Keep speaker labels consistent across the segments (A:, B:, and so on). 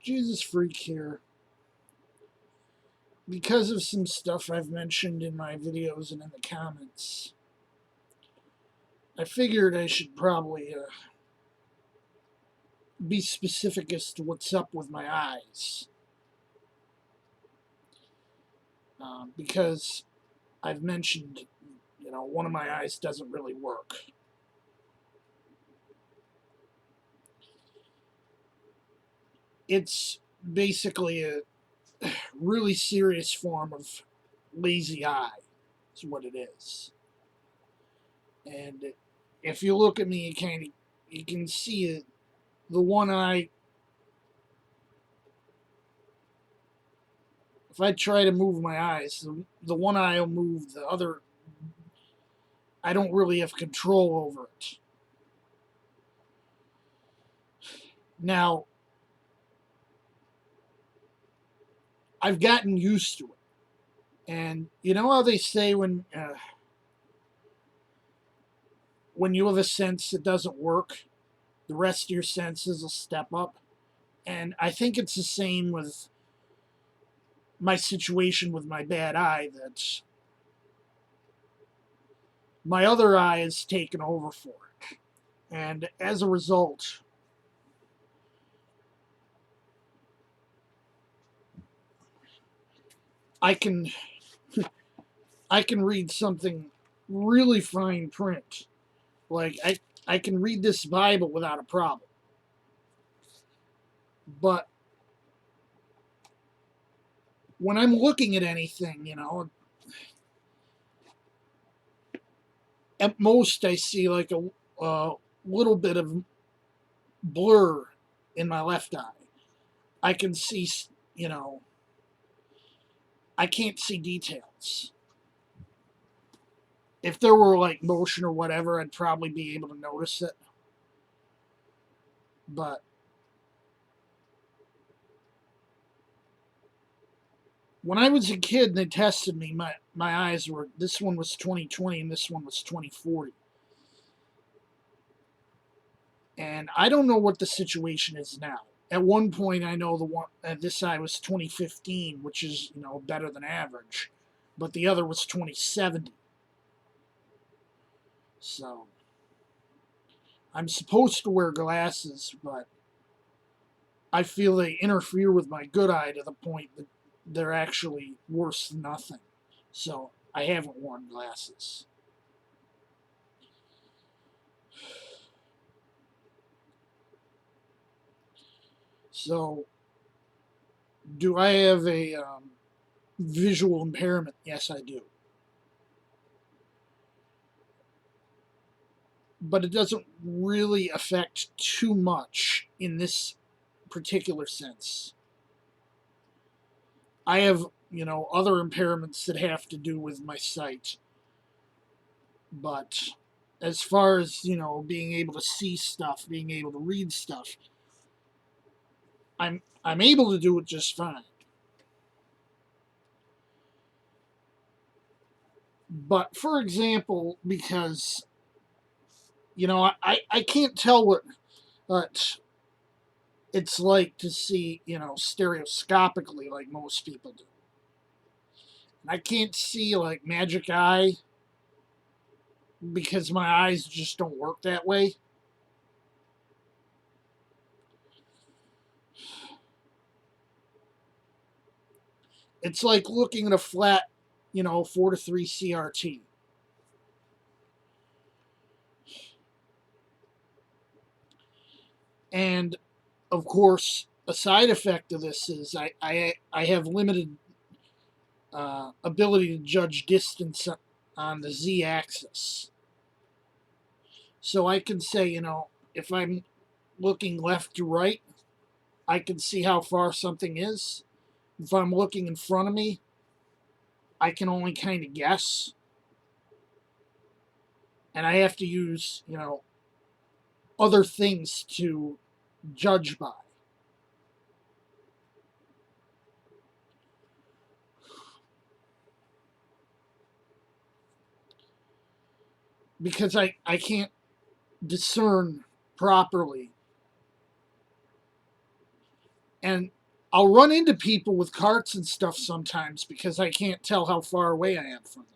A: Jesus Freak here. Because of some stuff I've mentioned in my videos and in the comments, I figured I should probably be specific as to what's up with my eyes. Because I've mentioned, one of my eyes doesn't really work. It's basically a really serious form of lazy eye, is what it is. And if you look at me, you can see it. The one eye, if I try to move my eyes, the one eye will move, the other, I don't really have control over it. Now, I've gotten used to it. And you know how they say when you have a sense that doesn't work, the rest of your senses will step up? And I think it's the same with my situation with my bad eye, that my other eye is taken over for it. And as a result, I can I can read something really fine print. Like I can read this Bible without a problem. But when I'm looking at anything, at most I see like a little bit of blur in my left eye. I can see, I can't see details. If there were like motion or whatever, I'd probably be able to notice it. But when I was a kid, they tested me. My eyes were, this one was 20/20 and this one was 20/40. And I don't know what the situation is now. At one point, I know the one this eye was 20/15, which is better than average, but the other was 20/70. So I'm supposed to wear glasses, but I feel they interfere with my good eye to the point that they're actually worse than nothing. So I haven't worn glasses. So, do I have a visual impairment? Yes, I do. But it doesn't really affect too much in this particular sense. I have, other impairments that have to do with my sight. But as far as, being able to see stuff, being able to read stuff, I'm able to do it just fine. But for example, because I can't tell what it's like to see, stereoscopically like most people do. And I can't see like magic eye because my eyes just don't work that way. It's like looking at a flat, 4:3 CRT. And of course, a side effect of this is I have limited ability to judge distance on the z-axis. So I can say, if I'm looking left to right, I can see how far something is. If I'm looking in front of me, I can only kind of guess. And I have to use, other things to judge by. Because I can't discern properly. And I'll run into people with carts and stuff sometimes because I can't tell how far away I am from them.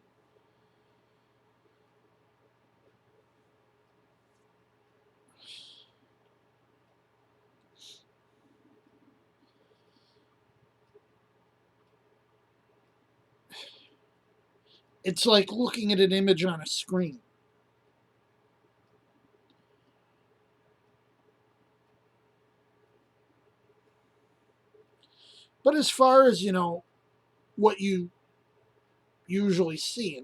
A: It's like looking at an image on a screen. But as far as, what you usually see,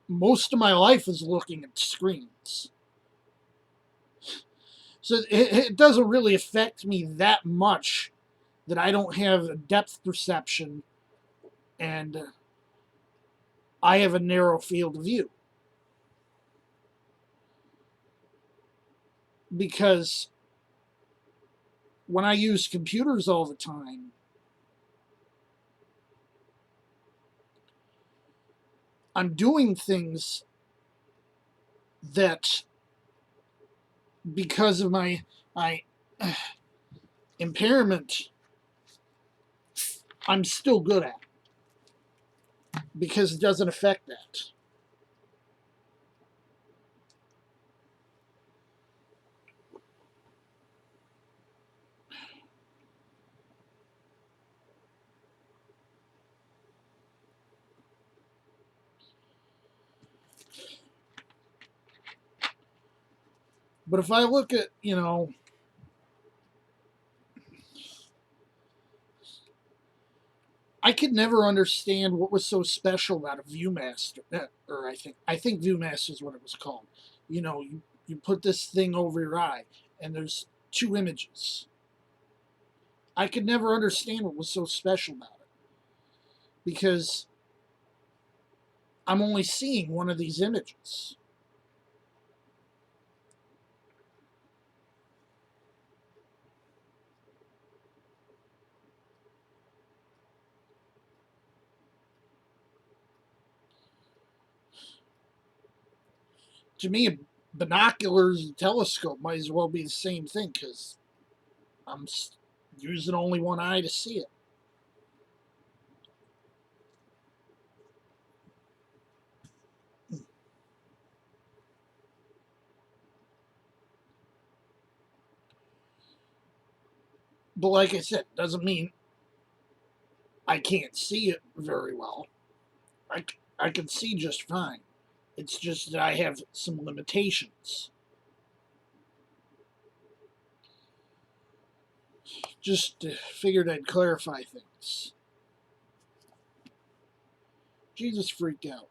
A: most of my life is looking at screens. So it doesn't really affect me that much that I don't have a depth perception and I have a narrow field of view. Because when I use computers all the time, I'm doing things that, because of my impairment, I'm still good at, because it doesn't affect that. But if I look at, I could never understand what was so special about a ViewMaster, or I think ViewMaster is what it was called. You put this thing over your eye, and there's two images. I could never understand what was so special about it because I'm only seeing one of these images. To me, binoculars and telescope might as well be the same thing because I'm using only one eye to see it. But like I said, doesn't mean I can't see it very well. I can see just fine. It's just that I have some limitations. Just figured I'd clarify things. Jesus freaked out.